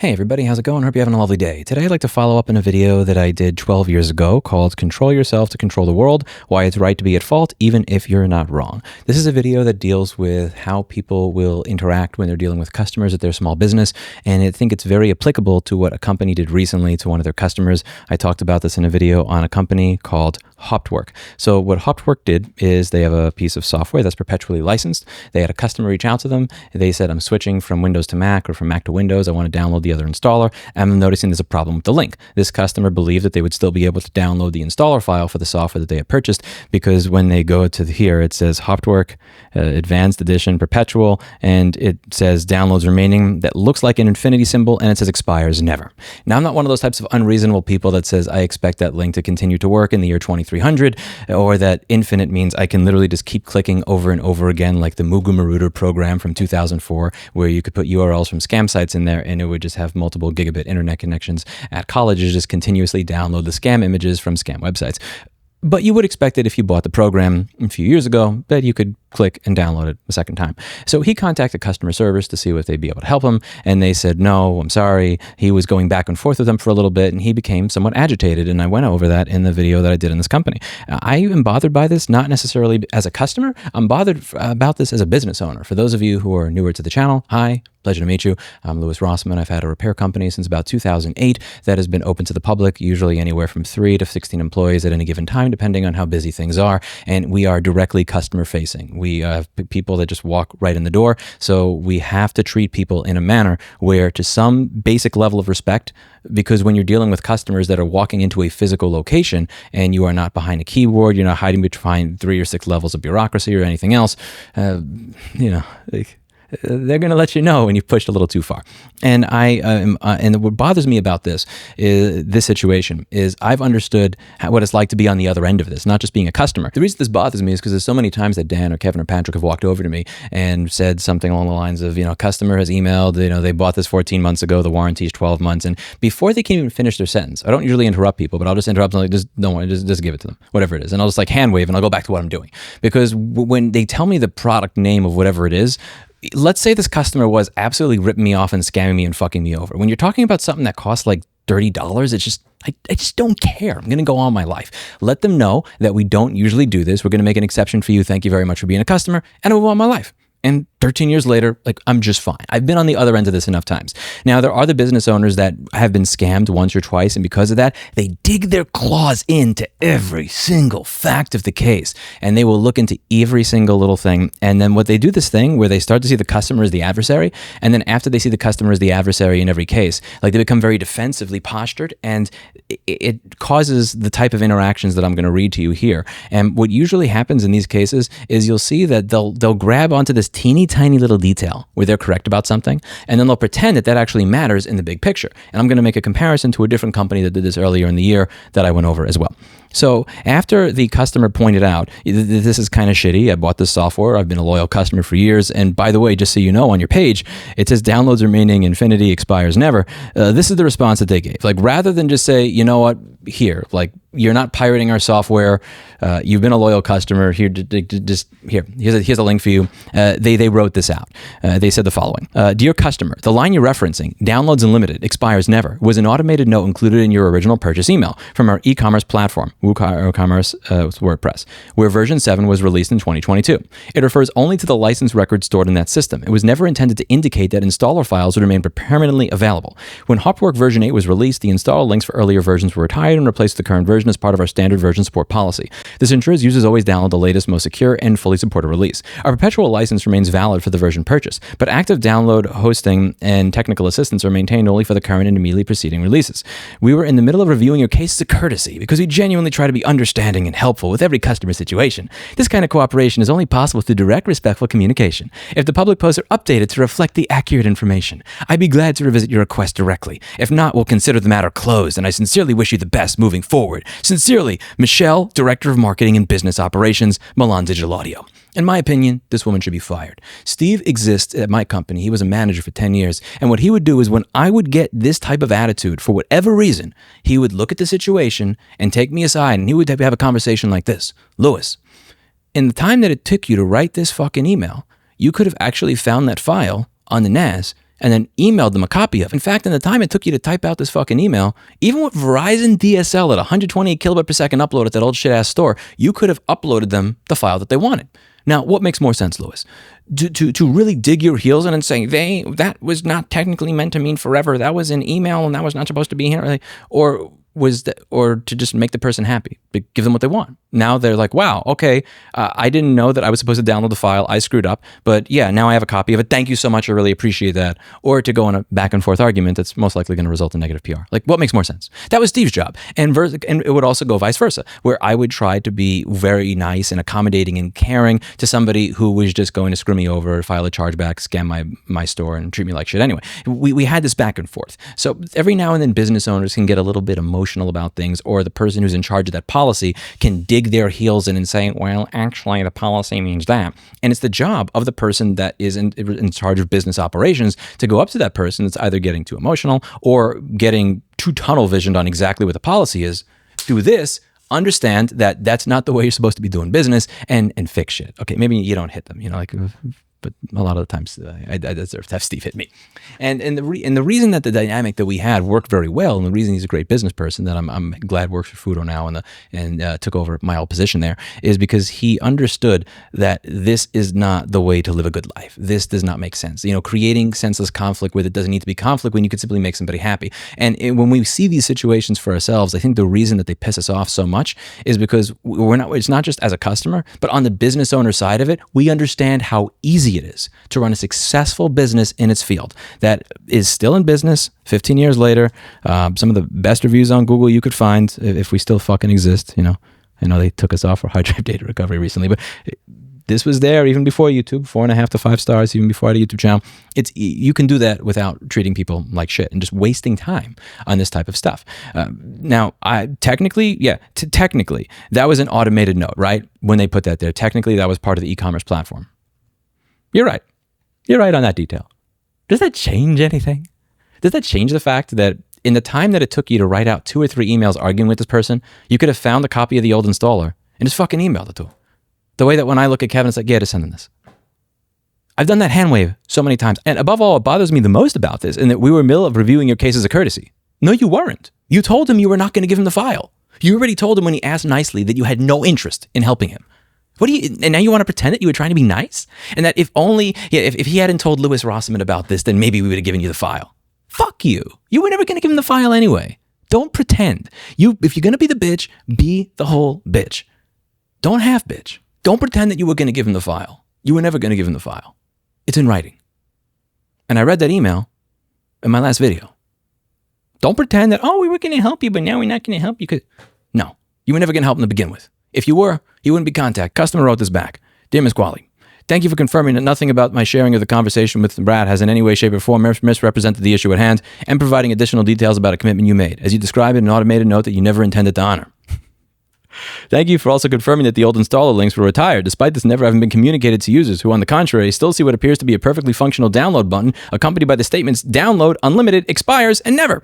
Hey everybody, how's it going? Hope you're having a lovely day. Today I'd like to follow up on a video that I did 12 years ago called Control Yourself to Control the World, Why It's Right to Be at Fault Even If You're Not Wrong. This is a video that deals with how people will interact when they're dealing with customers at their small business, and I think it's very applicable to what a company did recently to one of their customers. I talked about this in a video on a company called Hoptwork. So what Hoptwork did is they have a piece of software that's perpetually licensed. They had a customer reach out to them. They said, I'm switching from Windows to Mac or from Mac to Windows. I want to download the other installer. And I'm noticing there's a problem with the link. This customer believed that they would still be able to download the installer file for the software that they had purchased, because when they go to here, it says Hoptwork Advanced Edition Perpetual, and it says downloads remaining. That looks like an infinity symbol, and it says expires never. Now, I'm not one of those types of unreasonable people that says I expect that link to continue to work in the year 2300, or that infinite means I can literally just keep clicking over and over again, like the Mugu Maruder program from 2004, where you could put URLs from scam sites in there, and it would just have multiple gigabit internet connections at colleges, just continuously download the scam images from scam websites. But you would expect that if you bought the program a few years ago, that you could click and download it a second time. So he contacted customer service to see if they'd be able to help him, and they said, no, I'm sorry. He was going back and forth with them for a little bit, and he became somewhat agitated, and I went over that in the video that I did in this company. I am bothered by this, not necessarily as a customer. I'm bothered about this as a business owner. For those of you who are newer to the channel, hi. Pleasure to meet you. I'm Louis Rossman. I've had a repair company since about 2008 that has been open to the public, usually anywhere from 3 to 16 employees at any given time, depending on how busy things are. And we are directly customer facing. We have people that just walk right in the door. So we have to treat people in a manner where, to some basic level of respect, because when you're dealing with customers that are walking into a physical location and you are not behind a keyboard, you're not hiding behind 3 or 6 levels of bureaucracy or anything else, they're going to let you know when you've pushed a little too far. And and what bothers me about this situation is I've understood what it's like to be on the other end of this, not just being a customer. The reason this bothers me is because there's so many times that Dan or Kevin or Patrick have walked over to me and said something along the lines of, customer has emailed, they bought this 14 months ago, the warranty is 12 months. And before they can even finish their sentence, I don't usually interrupt people, but I'll just interrupt them, like, just don't worry, just give it to them, whatever it is. And I'll just hand wave and I'll go back to what I'm doing. Because when they tell me the product name of whatever it is, let's say this customer was absolutely ripping me off and scamming me and fucking me over. When you're talking about something that costs like $30, it's just, I just don't care. I'm going to go on my life. Let them know that we don't usually do this. We're going to make an exception for you. Thank you very much for being a customer, and I'll move on my life. And 13 years later, I'm just fine. I've been on the other end of this enough times. Now, there are the business owners that have been scammed once or twice, and because of that, they dig their claws into every single fact of the case, and they will look into every single little thing. And then what they do, this thing where they start to see the customer as the adversary, and then after they see the customer as the adversary in every case, they become very defensively postured, and it causes the type of interactions that I'm going to read to you here. And what usually happens in these cases is you'll see that they'll grab onto this teeny tiny little detail where they're correct about something, and then they'll pretend that actually matters in the big picture. And I'm going to make a comparison to a different company that did this earlier in the year that I went over as well. So after the customer pointed out, this is kind of shitty, I bought this software, I've been a loyal customer for years, and by the way, just so you know, on your page, it says downloads remaining, infinity, expires never. This is the response that they gave. Rather than just say, you know what, here, you're not pirating our software, you've been a loyal customer, here's a link for you. They wrote this out. They said the following: Dear customer, the line you're referencing, downloads unlimited, expires never, was an automated note included in your original purchase email from our e-commerce platform, WooCommerce WordPress, where version 7 was released in 2022. It refers only to the license records stored in that system. It was never intended to indicate that installer files would remain permanently available. When Hoptwork version 8 was released, the installer links for earlier versions were retired and replaced with the current version as part of our standard version support policy. This ensures users always download the latest, most secure, and fully supported release. Our perpetual license remains valid for the version purchase, but active download, hosting, and technical assistance are maintained only for the current and immediately preceding releases. We were in the middle of reviewing your case as a courtesy because we genuinely try to be understanding and helpful with every customer situation. This kind of cooperation is only possible through direct, respectful communication. If the public posts are updated to reflect the accurate information, I'd be glad to revisit your request directly. If not, we'll consider the matter closed, and I sincerely wish you the best moving forward. Sincerely, Michelle, Director of Marketing and Business Operations, Milan Digital Audio. In my opinion, this woman should be fired. Steve exists at my company. He was a manager for 10 years. And what he would do is when I would get this type of attitude, for whatever reason, he would look at the situation and take me aside and he would have a conversation like this. Louis, in the time that it took you to write this fucking email, you could have actually found that file on the NAS and then emailed them a copy of. In fact, in the time it took you to type out this fucking email, even with Verizon DSL at 128 kilobit per second upload at that old shit ass store, you could have uploaded them the file that they wanted. Now, what makes more sense, Lewis? To really dig your heels in and say, that was not technically meant to mean forever. That was an email and that was not supposed to be here. Or to just make the person happy, give them what they want. Now they're like, wow, okay, I didn't know that I was supposed to download the file. I screwed up, but yeah, now I have a copy of it. Thank you so much. I really appreciate that. Or to go on a back and forth argument that's most likely going to result in negative PR. Like, what makes more sense? That was Steve's job. And it would also go vice versa, where I would try to be very nice and accommodating and caring to somebody who was just going to screw me over, file a chargeback, scam my store, and treat me like shit anyway. We had this back and forth. So every now and then business owners can get a little bit emotional about things, or the person who's in charge of that policy can dig their heels in and say, well, actually the policy means that. And it's the job of the person that is in charge of business operations to go up to that person that's either getting too emotional or getting too tunnel visioned on exactly what the policy is. Do this, understand that that's not the way you're supposed to be doing business, and fix shit. Okay, maybe you don't hit them, but a lot of the times I deserve to have Steve hit me. And the reason that the dynamic that we had worked very well, and the reason he's a great business person that I'm glad works for Fudo now and took over my old position there, is because he understood that this is not the way to live a good life. This does not make sense. Creating senseless conflict where it doesn't need to be conflict when you could simply make somebody happy. And when we see these situations for ourselves, I think the reason that they piss us off so much is because it's not just as a customer, but on the business owner side of it, we understand how easy it is to run a successful business in its field that is still in business 15 years later. Some of the best reviews on Google you could find, if we still fucking exist. I know they took us off for hard drive data recovery recently, but this was there even before YouTube, 4.5 to 5 stars, even before I had a YouTube channel. You can do that without treating people like shit and just wasting time on this type of stuff. Now, technically, that was an automated note, right? When they put that there, technically that was part of the e-commerce platform. You're right. You're right on that detail. Does that change anything? Does that change the fact that in the time that it took you to write out 2 or 3 emails arguing with this person, you could have found a copy of the old installer and just fucking emailed it to him? The way that when I look at Kevin, it's like, yeah, just send him this. I've done that hand wave so many times. And above all, what bothers me the most about this is that we were in the middle of reviewing your case as a courtesy. No, you weren't. You told him you were not going to give him the file. You already told him when he asked nicely that you had no interest in helping him. And now you want to pretend that you were trying to be nice? And that if he hadn't told Louis Rossman about this, then maybe we would have given you the file. Fuck you. You were never going to give him the file anyway. Don't pretend. If you're going to be the bitch, be the whole bitch. Don't half bitch. Don't pretend that you were going to give him the file. You were never going to give him the file. It's in writing. And I read that email in my last video. Don't pretend that, we were going to help you, but now we're not going to help you. No, you were never going to help him to begin with. If you were, you wouldn't be contacted. Customer wrote this back. Dear Ms. Qualley, thank you for confirming that nothing about my sharing of the conversation with Brad has in any way, shape, or form misrepresented the issue at hand, and providing additional details about a commitment you made, as you described in an automated note that you never intended to honor. Thank you for also confirming that the old installer links were retired, despite this never having been communicated to users who, on the contrary, still see what appears to be a perfectly functional download button, accompanied by the statements, download, unlimited, expires, and never.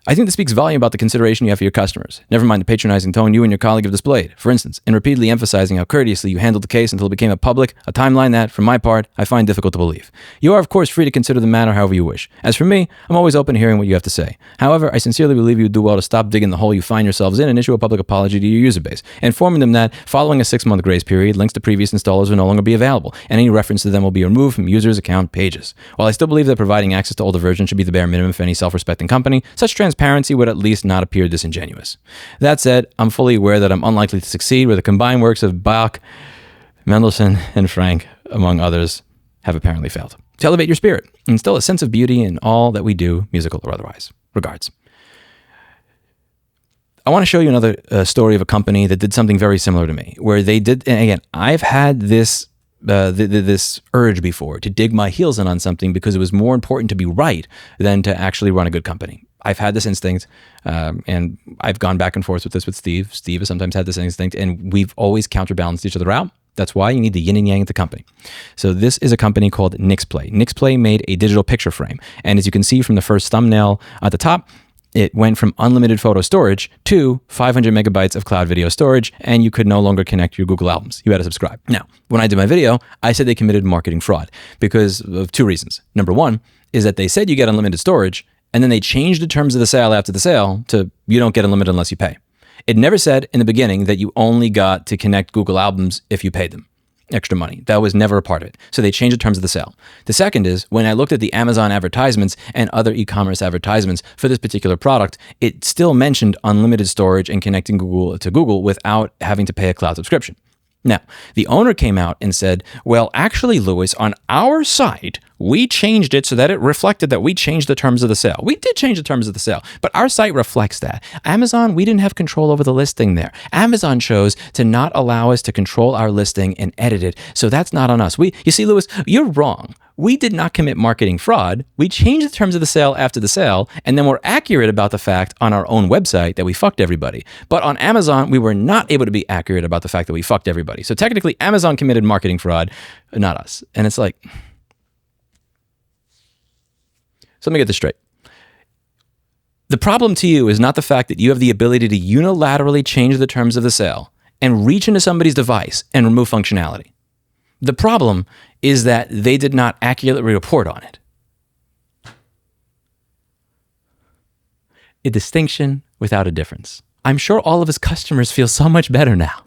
I think this speaks volume about the consideration you have for your customers. Never mind the patronizing tone you and your colleague have displayed. For instance, in repeatedly emphasizing how courteously you handled the case until it became a timeline that, for my part, I find difficult to believe. You are, of course, free to consider the matter however you wish. As for me, I'm always open to hearing what you have to say. However, I sincerely believe you would do well to stop digging the hole you find yourselves in and issue a public apology to your user base, informing them that, following a 6-month grace period, links to previous installers will no longer be available, and any reference to them will be removed from users' account pages. While I still believe that providing access to older versions should be the bare minimum for any self-respecting company, such transparency would at least not appear disingenuous. That said, I'm fully aware that I'm unlikely to succeed where the combined works of Bach, Mendelssohn, and Frank, among others, have apparently failed. To elevate your spirit and instill a sense of beauty in all that we do, musical or otherwise. Regards. I want to show you another story of a company that did something very similar to me, where they did, and again, I've had this urge before to dig my heels in on something because it was more important to be right than to actually run a good company. I've had this instinct, and I've gone back and forth with this with Steve. Steve has sometimes had this instinct, and we've always counterbalanced each other out. That's why you need the yin and yang at the company. So this is a company called Nyxplay. Nyxplay made a digital picture frame, and as you can see from the first thumbnail at the top, It went from unlimited photo storage to 500 megabytes of cloud video storage, and you could no longer connect your Google Albums. You had to subscribe. Now, when I did my video, I said they committed marketing fraud because of two reasons. Number one is that they said you get unlimited storage, and then they changed the terms of the sale after the sale to you don't get unlimited unless you pay. It never said in the beginning that you only got to connect Google Albums if you paid them extra money. That was never a part of it. So they changed the terms of the sale. The second is when I looked at the Amazon advertisements and other e-commerce advertisements for this particular product, it still mentioned unlimited storage and connecting Google to Google without having to pay a cloud subscription. Now, the owner came out and said, well, actually, Louis, on our site, we changed it so that it reflected that we changed the terms of the sale. We did change the terms of the sale, but our site reflects that. Amazon, we didn't have control over the listing there. Amazon chose to not allow us to control our listing and edit it, so that's not on us. You see, Louis, you're wrong. We did not commit marketing fraud. We changed the terms of the sale after the sale, and then we're accurate about the fact on our own website that we fucked everybody. But on Amazon, we were not able to be accurate about the fact that we fucked everybody. So technically, Amazon committed marketing fraud, not us. And it's like, so let me get this straight. The problem to you is not the fact that you have the ability to unilaterally change the terms of the sale and reach into somebody's device and remove functionality. The problem is that they did not accurately report on it. A distinction without a difference. I'm sure all of his customers feel so much better now.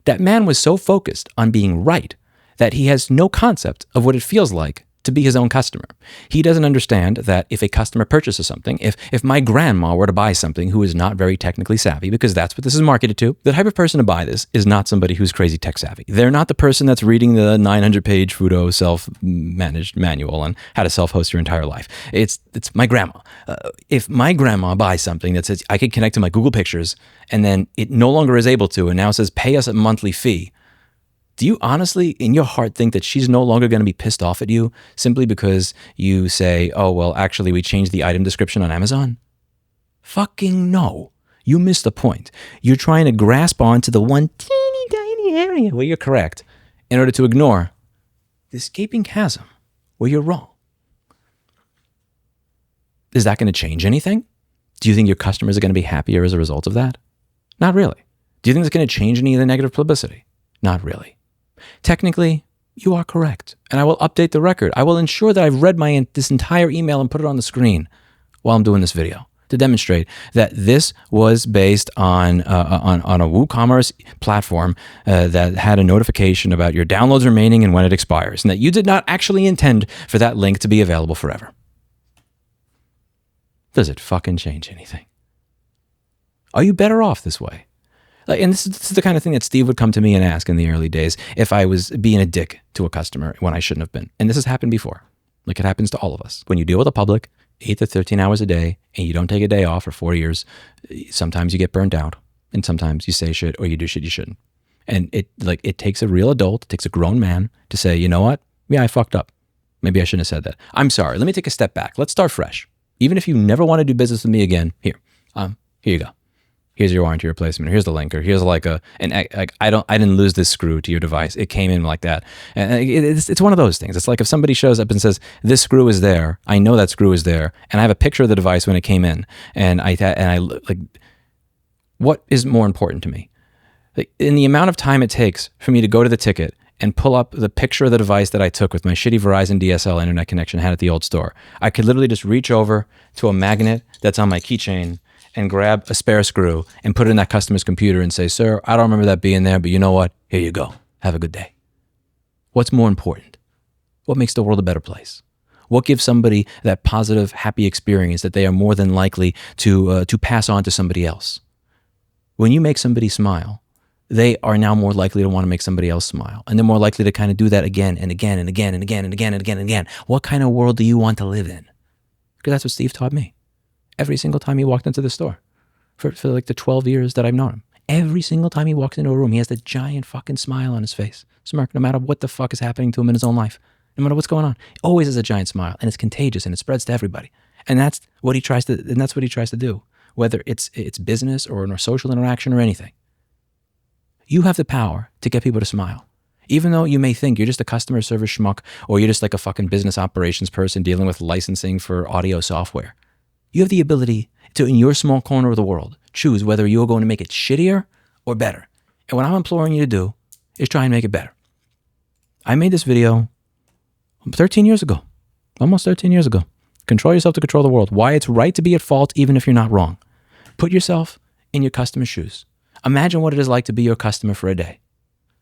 That man was so focused on being right that he has no concept of what it feels like to be his own customer. He doesn't understand that if a customer purchases something, if my grandma were to buy something who is not very technically savvy, because that's what this is marketed to, the type of person to buy this is not somebody who's crazy tech savvy. They're not the person that's reading the 900-page Fudo self-managed manual on how to self-host your entire life. It's my grandma. If my grandma buys something that says I can connect to my Google Pictures and then it no longer is able to and now says pay us a monthly fee, do you honestly, in your heart, think that she's no longer going to be pissed off at you simply because you say, oh, well, actually, we changed the item description on Amazon? Fucking no. You missed the point. You're trying to grasp onto the one teeny tiny area where you're correct in order to ignore the escaping chasm where you're wrong. Is that going to change anything? Do you think your customers are going to be happier as a result of that? Not really. Do you think it's going to change any of the negative publicity? Not really. Technically, you are correct, and I will update the record. I will ensure that I've read this entire email and put it on the screen while I'm doing this video to demonstrate that this was based on a WooCommerce platform that had a notification about your downloads remaining and when it expires, and that you did not actually intend for that link to be available forever. Does it fucking change anything? Are you better off this way? And this is the kind of thing that Steve would come to me and ask in the early days if I was being a dick to a customer when I shouldn't have been. And this has happened before. Like it happens to all of us. When you deal with the public 8 to 13 hours a day and you don't take a day off for 4 years, sometimes you get burnt out and sometimes you say shit or you do shit you shouldn't. And it takes a real adult, it takes a grown man to say, you know what? Yeah, I fucked up. Maybe I shouldn't have said that. I'm sorry. Let me take a step back. Let's start fresh. Even if you never want to do business with me again, here you go. Here's your warranty replacement. Here's the link. Or here's I didn't lose this screw to your device. It came in like that. And it's one of those things. It's like if somebody shows up and says, this screw is there. I know that screw is there. And I have a picture of the device when it came in. And I what is more important to me? Like, in the amount of time it takes for me to go to the ticket and pull up the picture of the device that I took with my shitty Verizon DSL internet connection I had at the old store. I could literally just reach over to a magnet that's on my keychain and grab a spare screw and put it in that customer's computer and say, sir, I don't remember that being there, but you know what? Here you go. Have a good day. What's more important? What makes the world a better place? What gives somebody that positive, happy experience that they are more than likely to pass on to somebody else? When you make somebody smile, they are now more likely to want to make somebody else smile. And they're more likely to kind of do that again and again and again and again and again and again and again. What kind of world do you want to live in? Because that's what Steve taught me. Every single time he walked into the store for like the 12 years that I've known him. Every single time he walks into a room, he has that giant fucking smile on his face. Smirk, no matter what the fuck is happening to him in his own life. No matter what's going on. Always has a giant smile, and it's contagious and it spreads to everybody. And that's what he tries to do. Whether it's business or a social interaction or anything. You have the power to get people to smile. Even though you may think you're just a customer service schmuck or you're just like a fucking business operations person dealing with licensing for audio software. You have the ability, to, in your small corner of the world, choose whether you're going to make it shittier or better. And what I'm imploring you to do is try and make it better. I made this video 13 years ago, almost 13 years ago. Control yourself to control the world. Why it's right to be at fault even if you're not wrong. Put yourself in your customer's shoes. Imagine what it is like to be your customer for a day.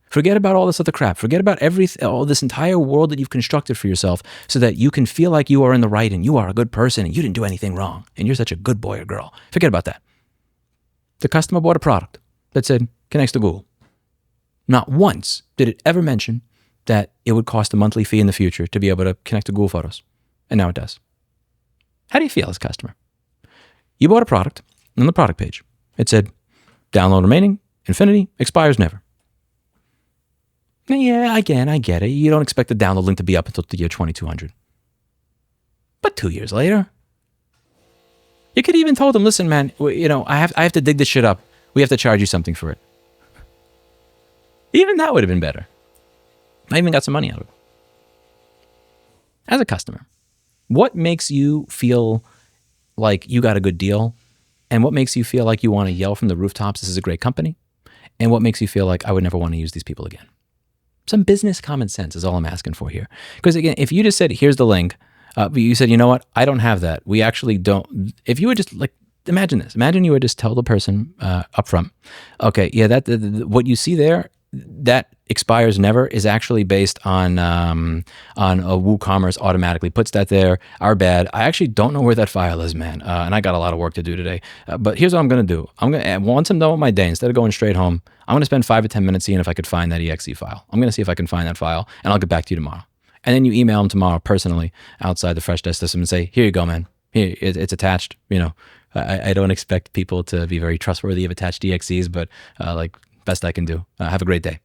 Forget about all this other crap. Forget about all this entire world that you've constructed for yourself so that you can feel like you are in the right and you are a good person and you didn't do anything wrong and you're such a good boy or girl. Forget about that. The customer bought a product that said, connects to Google. Not once did it ever mention that it would cost a monthly fee in the future to be able to connect to Google Photos. And now it does. How do you feel as a customer? You bought a product, and on the product page, it said, download remaining, infinity, expires never. Yeah, again, I get it. You don't expect the download link to be up until the year 2200. But 2 years later, you could even told them, listen, man, I have to dig this shit up. We have to charge you something for it. Even that would have been better. I even got some money out of it. As a customer, what makes you feel like you got a good deal? And what makes you feel like you want to yell from the rooftops, this is a great company? And what makes you feel like I would never want to use these people again? Some business common sense is all I'm asking for here. Because again, if you just said, here's the link, but you said, you know what, I don't have that. We actually don't. If you would just imagine this. Imagine you would just tell the person up front, okay, yeah, what you see there, that expires never is actually based on a WooCommerce automatically puts that there. Our bad. I actually don't know where that file is, man. And I got a lot of work to do today. But here's what I'm going to do. Once I'm done with my day, instead of going straight home, I'm going to spend 5 to 10 minutes seeing if I could find that exe file. I'm going to see if I can find that file, and I'll get back to you tomorrow. And then you email them tomorrow personally outside the Freshdesk system and say, here you go, man. Here, it's attached. I don't expect people to be very trustworthy of attached EXEs, but best I can do. Have a great day.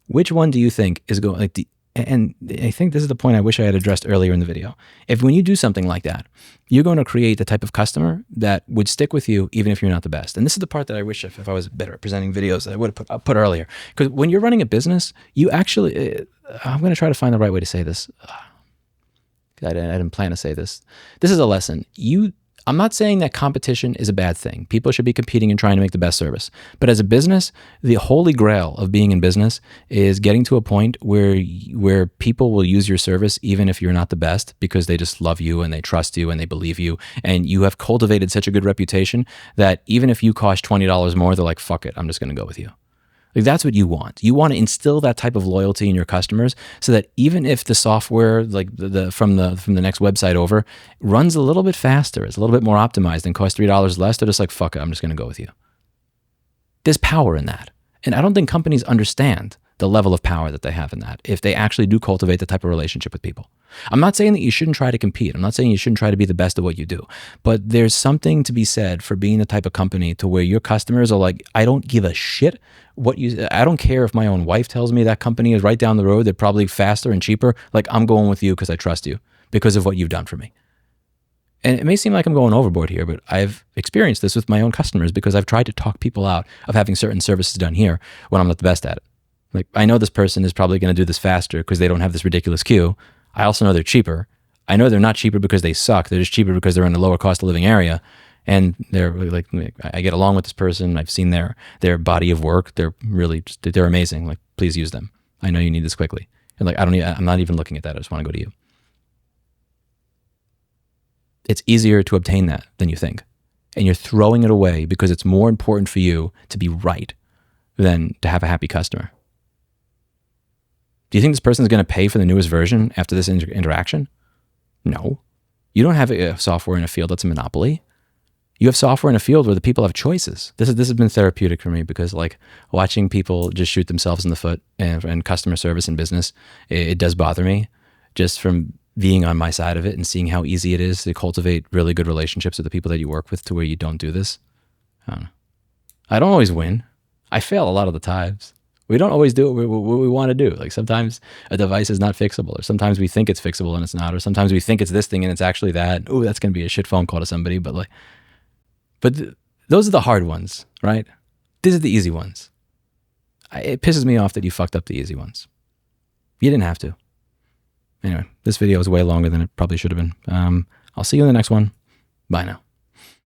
Which one do you think is going and I think this is the point I wish I had addressed earlier in the video. If when you do something like that, you're going to create the type of customer that would stick with you even if you're not the best. And this is the part that I wish if I was better at presenting videos that I would have put earlier. Because when you're running a business, you actually, I'm going to try to find the right way to say this. I didn't plan to say this. This is a lesson. I'm not saying that competition is a bad thing. People should be competing and trying to make the best service. But as a business, the holy grail of being in business is getting to a point where people will use your service even if you're not the best because they just love you and they trust you and they believe you. And you have cultivated such a good reputation that even if you cost $20 more, they're like, fuck it, I'm just going to go with you. That's what you want. You want to instill that type of loyalty in your customers so that even if the software, from the next website over, runs a little bit faster, it's a little bit more optimized and costs $3 less, they're just like, fuck it, I'm just going to go with you. There's power in that. And I don't think companies understand the level of power that they have in that if they actually do cultivate the type of relationship with people. I'm not saying that you shouldn't try to compete. I'm not saying you shouldn't try to be the best at what you do. But there's something to be said for being the type of company to where your customers are like, I don't give a shit I don't care if my own wife tells me that company is right down the road, they're probably faster and cheaper. Like, I'm going with you because I trust you because of what you've done for me. And it may seem like I'm going overboard here, but I've experienced this with my own customers because I've tried to talk people out of having certain services done here when I'm not the best at it. Like, I know this person is probably going to do this faster because they don't have this ridiculous queue. I also know they're cheaper. I know they're not cheaper because they suck. They're just cheaper because they're in a lower cost of living area. And they're like, I get along with this person. I've seen their body of work. They're really they're amazing. Like, please use them. I know you need this quickly. And like, I'm not even looking at that. I just want to go to you. It's easier to obtain that than you think. And you're throwing it away because it's more important for you to be right than to have a happy customer. Do you think this person is going to pay for the newest version after this interaction? No. You don't have a software in a field that's a monopoly. You have software in a field where the people have choices. This has been therapeutic for me because like watching people just shoot themselves in the foot and customer service and business, it does bother me just from being on my side of it and seeing how easy it is to cultivate really good relationships with the people that you work with to where you don't do this. I don't know. I don't always win. I fail a lot of the times. We don't always do what we want to do. Like sometimes a device is not fixable, or sometimes we think it's fixable and it's not, or sometimes we think it's this thing and it's actually that. Oh, that's going to be a shit phone call to somebody. But those are the hard ones, right? These are the easy ones. It pisses me off that you fucked up the easy ones. You didn't have to. Anyway, this video is way longer than it probably should have been. I'll see you in the next one. Bye now.